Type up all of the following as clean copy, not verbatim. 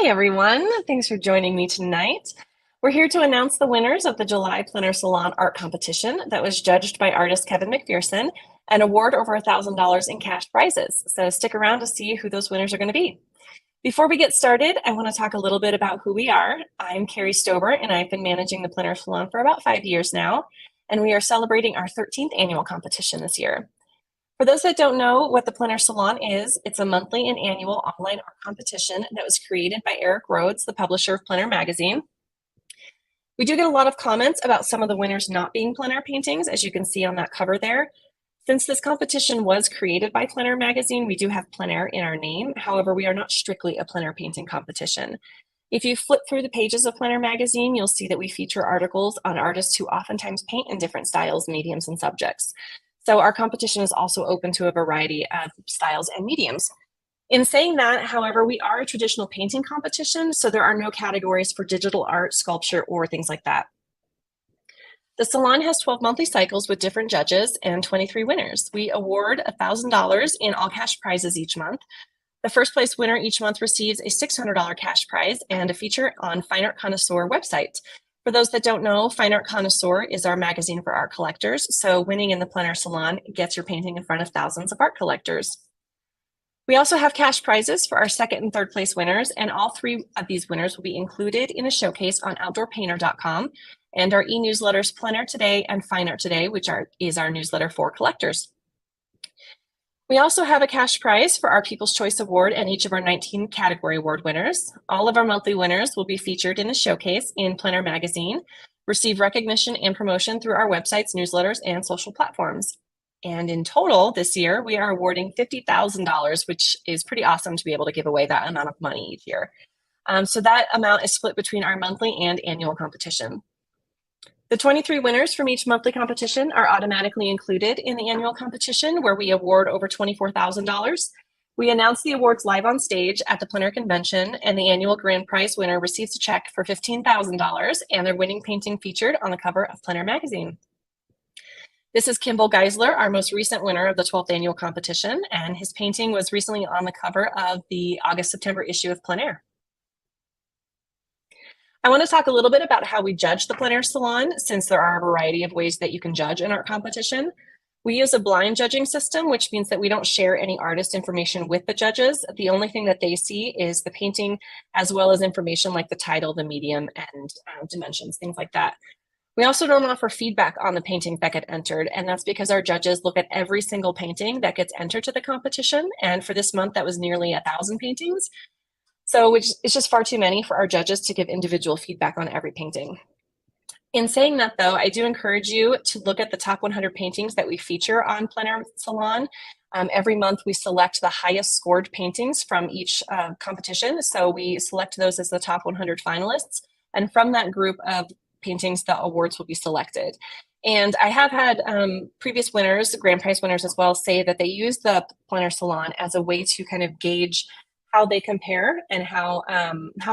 everyone. Thanks for joining me tonight. We're here to announce the winners of the July PleinAir Salon art competition that was judged by artist Kevin McPherson and award over $1,000 in cash prizes. So stick around to see who those winners are going to be. Before we get started, I want to talk a little bit about who we are. I'm Carrie Stober, and I've been managing the PleinAir Salon for about 5 years now, and we are celebrating our 13th annual competition this year. For those that don't know what the PleinAir Salon is, it's a monthly and annual online art competition that was created by Eric Rhodes, the publisher of PleinAir magazine. We do get a lot of comments about some of the winners not being PleinAir paintings, as you can see on that cover there. Since this competition was created by PleinAir magazine, we do have PleinAir in our name. However, we are not strictly a PleinAir painting competition. If you flip through the pages of PleinAir magazine, you'll see that we feature articles on artists who oftentimes paint in different styles, mediums, and subjects. So our competition is also open to a variety of styles and mediums. In saying that, however, we are a traditional painting competition, so there are no categories for digital art, sculpture, or things like that. The salon has 12 monthly cycles with different judges and 23 winners. We award $1,000 in all cash prizes each month. The first place winner each month receives a $600 cash prize and a feature on Fine Art Connoisseur website. For those that don't know, Fine Art Connoisseur is our magazine for art collectors, so winning in the PleinAir Salon gets your painting in front of thousands of art collectors. We also have cash prizes for our second and third place winners, and all three of these winners will be included in a showcase on outdoorpainter.com and our e-newsletters PleinAir Today and Fine Art Today, which is our newsletter for collectors. We also have a cash prize for our People's Choice Award and each of our 19 category award winners. All of our monthly winners will be featured in a showcase in PleinAir magazine, receive recognition and promotion through our websites, newsletters, and social platforms. And in total this year, we are awarding $50,000, which is pretty awesome to be able to give away that amount of money each year. So that amount is split between our monthly and annual competition. The 23 winners from each monthly competition are automatically included in the annual competition, where we award over $24,000. We announce the awards live on stage at the PleinAir convention, and the annual grand prize winner receives a check for $15,000 and their winning painting featured on the cover of PleinAir magazine. This is Kimball Geisler, our most recent winner of the 12th annual competition, and his painting was recently on the cover of the August-September issue of PleinAir. I want to talk a little bit about how we judge the PleinAir Salon, since there are a variety of ways that you can judge an art competition. We use a blind judging system, which means that we don't share any artist information with the judges. The only thing that they see is the painting, as well as information like the title, the medium, and dimensions, things like that. We also don't offer feedback on the paintings that get entered, and that's because our judges look at every single painting that gets entered to the competition. And for this month, that was nearly 1,000 paintings. So which is just far too many for our judges to give individual feedback on every painting. In saying that, though, I do encourage you to look at the top 100 paintings that we feature on PleinAir Salon. Every month we select the highest scored paintings from each competition. So we select those as the top 100 finalists. And from that group of paintings, the awards will be selected. And I have had previous winners, grand prize winners as well, say that they use the PleinAir Salon as a way to kind of gauge how they compare and how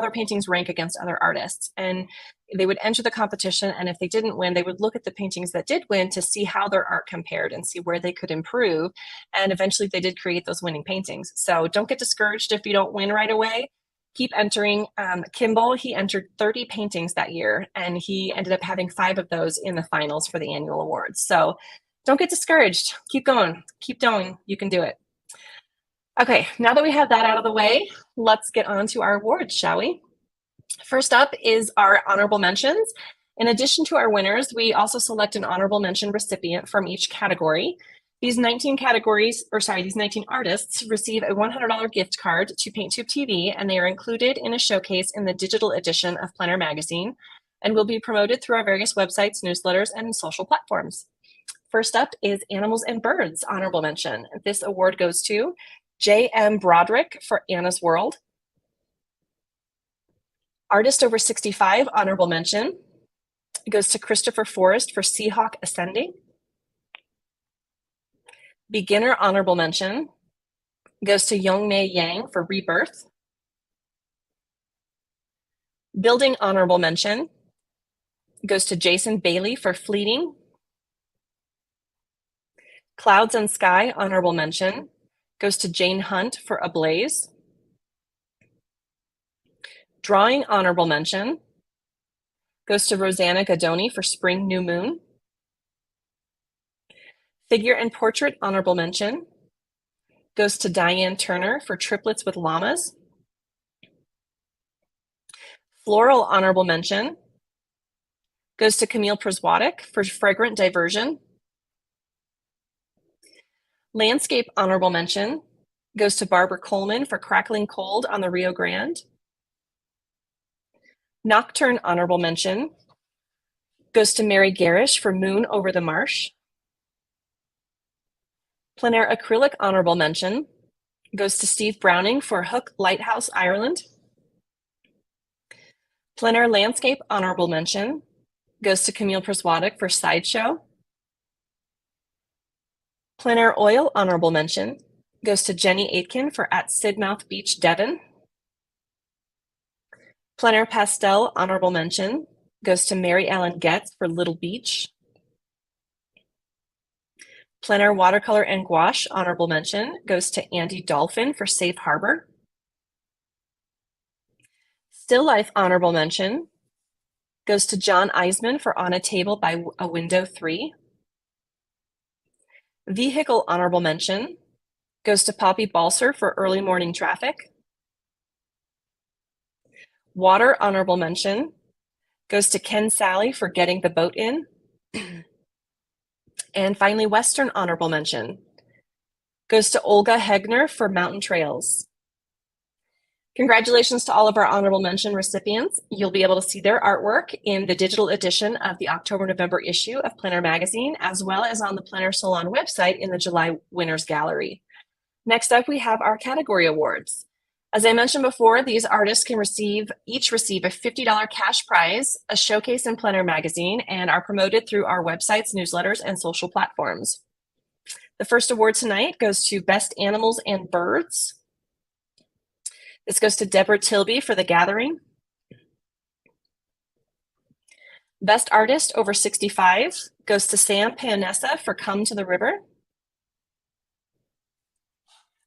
their paintings rank against other artists. And they would enter the competition, and if they didn't win, they would look at the paintings that did win to see how their art compared and see where they could improve. And eventually they did create those winning paintings. So don't get discouraged if you don't win right away. Keep entering. Kimball, he entered 30 paintings that year, and he ended up having 5 of those in the finals for the annual awards. So don't get discouraged. Keep going. Keep going. You can do it. Okay, now that we have that out of the way, let's get on to our awards, shall we? First up is our honorable mentions. In addition to our winners, we also select an honorable mention recipient from each category. These 19 artists receive a $100 gift card to PaintTube TV, and they are included in a showcase in the digital edition of PleinAir magazine and will be promoted through our various websites, newsletters, and social platforms. First up is Animals and Birds honorable mention. This award goes to J.M. Broderick for Anna's World. Artist over 65 honorable mention goes to Christopher Forrest for Seahawk Ascending. Beginner honorable mention goes to Youngmei Yang for Rebirth. Building honorable mention goes to Jason Bailey for Fleeting. Clouds and Sky honorable mention goes to Jane Hunt for Ablaze. Drawing honorable mention goes to Rosanna Gadoni for Spring New Moon. Figure and portrait honorable mention goes to Diane Turner for Triplets with Llamas. Floral honorable mention goes to Camille Priswatic for Fragrant Diversion. Landscape honorable mention goes to Barbara Coleman for Crackling Cold on the Rio Grande. Nocturne honorable mention goes to Mary Garish for Moon Over the Marsh. PleinAir Acrylic honorable mention goes to Steve Browning for Hook Lighthouse, Ireland. PleinAir Landscape honorable mention goes to Camille Priswatic for Sideshow. PleinAir Oil honorable mention goes to Jenny Aitken for At Sidmouth Beach, Devon. PleinAir Pastel honorable mention goes to Mary Ellen Getz for Little Beach. PleinAir Watercolor and Gouache honorable mention goes to Andy Dolphin for Safe Harbor. Still Life honorable mention goes to John Eisman for On a Table by a Window 3. Vehicle honorable mention goes to Poppy Balser for Early Morning Traffic. Water honorable mention goes to Ken Sally for Getting the Boat In. And finally, Western honorable mention goes to Olga Hegner for Mountain Trails. Congratulations to all of our honorable mention recipients. You'll be able to see their artwork in the digital edition of the October-November issue of PleinAir Magazine, as well as on the PleinAir Salon website in the July Winners Gallery. Next up, we have our category awards. As I mentioned before, these artists can each receive a $50 cash prize, a showcase in PleinAir Magazine, and are promoted through our websites, newsletters, and social platforms. The first award tonight goes to Best Animals and Birds. This goes to Deborah Tilby for The Gathering. Best Artist Over 65 goes to Sam Peonessa for Come to the River.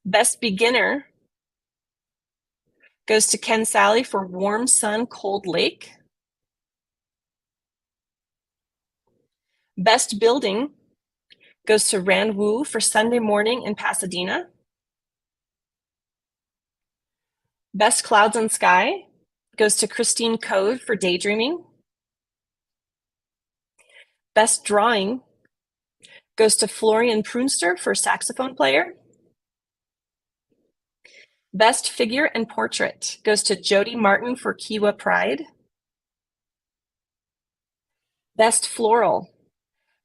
Best Beginner goes to Ken Sally for Warm Sun, Cold Lake. Best Building goes to Ran Wu for Sunday Morning in Pasadena. Best Clouds and Sky goes to Christine Code for Daydreaming. Best Drawing goes to Florian Prunster for Saxophone Player. Best Figure and Portrait goes to Jody Martin for Kiwa Pride. Best Floral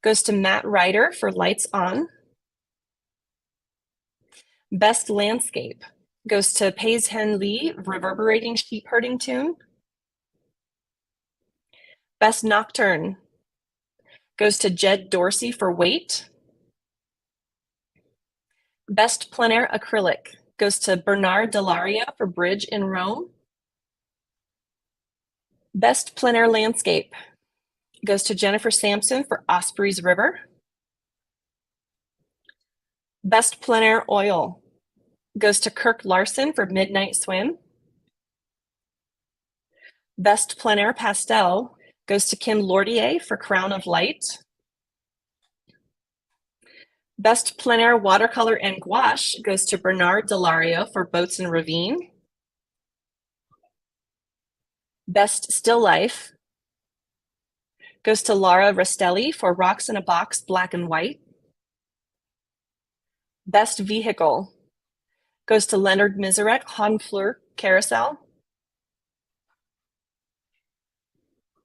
goes to Matt Ryder for Lights On. Best Landscape goes to Pays Hen Lee, Reverberating Sheep Herding Tune. Best Nocturne goes to Jed Dorsey for Wait. Best PleinAir Acrylic goes to Bernard Delaria for Bridge in Rome. Best PleinAir Landscape goes to Jennifer Sampson for Osprey's River. Best PleinAir Oil goes to Kirk Larson for Midnight Swim. Best PleinAir Pastel goes to Kim Lordier for Crown of Light. Best PleinAir Watercolor and Gouache goes to Bernard Delario for Boats and Ravine. Best Still Life goes to Laura Restelli for Rocks in a Box, Black and White. Best Vehicle goes to Leonard Miserek, Honfleur Carousel.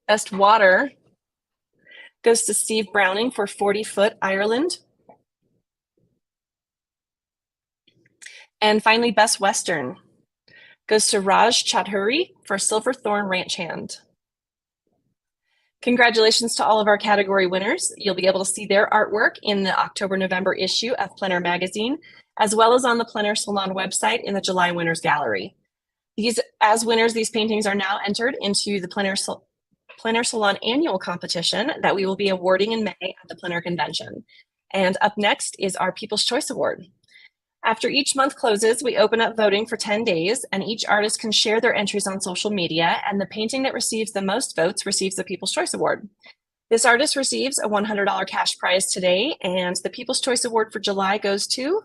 Best Water goes to Steve Browning for 40 Foot, Ireland. And finally, Best Western goes to Raj Chaudhuri for Silverthorn Ranch Hand. Congratulations to all of our category winners. You'll be able to see their artwork in the October-November issue of PleinAir Magazine, as well as on the PleinAir Salon website in the July Winners Gallery. As winners, these paintings are now entered into the PleinAir Salon annual competition that we will be awarding in May at the PleinAir Convention. And up next is our People's Choice Award. After each month closes, we open up voting for 10 days, and each artist can share their entries on social media, and the painting that receives the most votes receives the People's Choice Award. This artist receives a $100 cash prize today, and the People's Choice Award for July goes to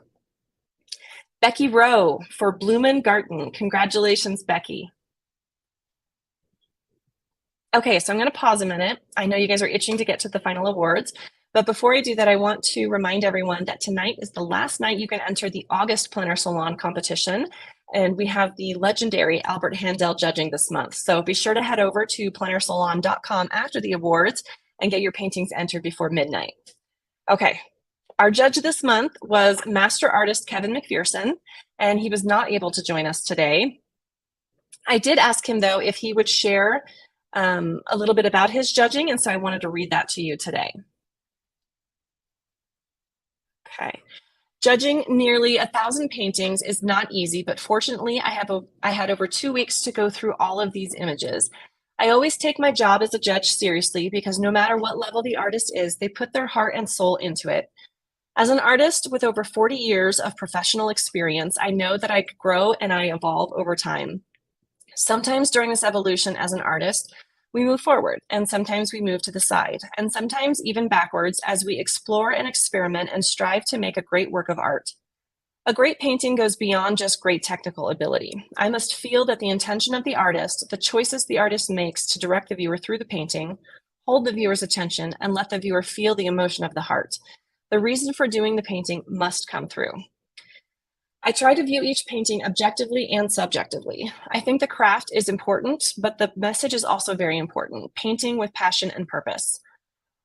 Becky Rowe for Blumengarten. Congratulations, Becky. Okay, so I'm going to pause a minute. I know you guys are itching to get to the final awards, but before I do that, I want to remind everyone that tonight is the last night you can enter the August PleinAir Salon competition, and we have the legendary Albert Handel judging this month. So be sure to head over to PleinAirSalon.com after the awards and get your paintings entered before midnight. Okay, our judge this month was master artist Kevin McPherson, and he was not able to join us today. I did ask him, though, if he would share a little bit about his judging, and so I wanted to read that to you today. Okay. Judging nearly 1,000 paintings is not easy, but fortunately I had over 2 weeks to go through all of these images. I always take my job as a judge seriously because no matter what level the artist is, they put their heart and soul into it. As an artist with over 40 years of professional experience, I know that I grow and I evolve over time. Sometimes during this evolution as an artist, we move forward, and sometimes we move to the side, and sometimes even backwards as we explore and experiment and strive to make a great work of art. A great painting goes beyond just great technical ability. I must feel that the intention of the artist, the choices the artist makes to direct the viewer through the painting, hold the viewer's attention, and let the viewer feel the emotion of the heart. The reason for doing the painting must come through. I try to view each painting objectively and subjectively. I think the craft is important, but the message is also very important, painting with passion and purpose.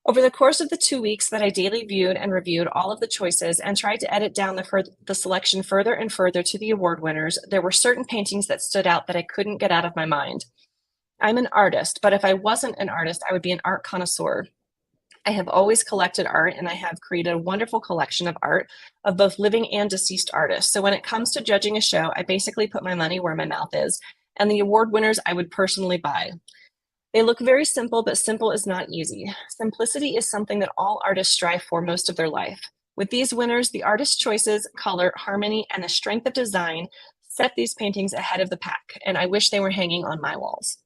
Over the course of the 2 weeks that I daily viewed and reviewed all of the choices and tried to edit down the selection further and further to the award winners, there were certain paintings that stood out that I couldn't get out of my mind. I'm an artist, but if I wasn't an artist, I would be an art connoisseur. I have always collected art, and I have created a wonderful collection of art of both living and deceased artists. So when it comes to judging a show, I basically put my money where my mouth is, and the award winners I would personally buy. They look very simple, but simple is not easy. Simplicity is something that all artists strive for most of their life. With these winners, the artist's choices, color, harmony, and the strength of design set these paintings ahead of the pack, and I wish they were hanging on my walls.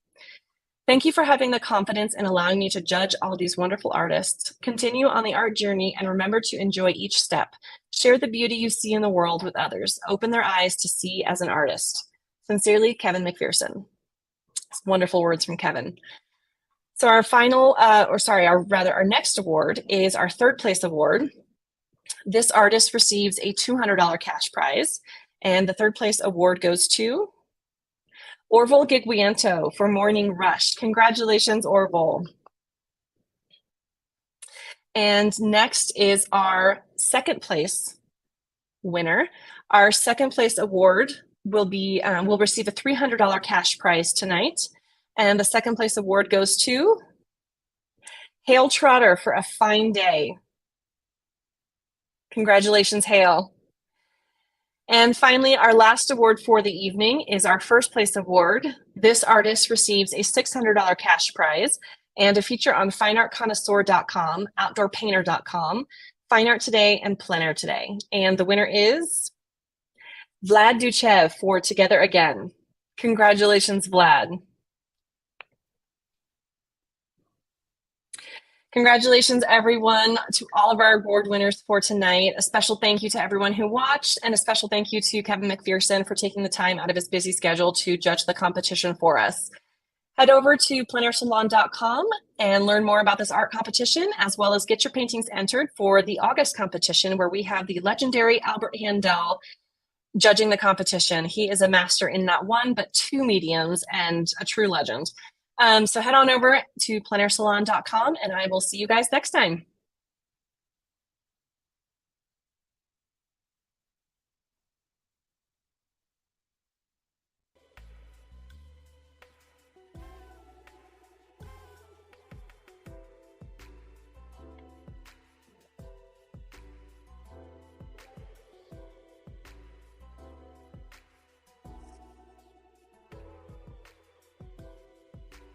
Thank you for having the confidence and allowing me to judge all these wonderful artists. Continue on the art journey and remember to enjoy each step. Share the beauty you see in the world with others. Open their eyes to see as an artist. Sincerely, Kevin McPherson. Wonderful words from Kevin. So our our next award is our third place award. This artist receives a $200 cash prize, and the third place award goes to Orville Giguiento for Morning Rush. Congratulations, Orville. And next is our second place winner. Our second place award will receive a $300 cash prize tonight. And the second place award goes to Hale Trotter for A Fine Day. Congratulations, Hale. And finally, our last award for the evening is our first place award. This artist receives a $600 cash prize and a feature on fineartconnoisseur.com, outdoorpainter.com, Fine Art Today, and PleinAir Today. And the winner is Vlad Duchev for Together Again. Congratulations, Vlad. Congratulations, everyone, to all of our award winners for tonight. A special thank you to everyone who watched, and a special thank you to Kevin McPherson for taking the time out of his busy schedule to judge the competition for us. Head over to PleinAirSalon.com and learn more about this art competition, as well as get your paintings entered for the August competition, where we have the legendary Albert Handel judging the competition. He is a master in not one, but two mediums and a true legend. So head on over to PleinAirSalon.com, and I will see you guys next time.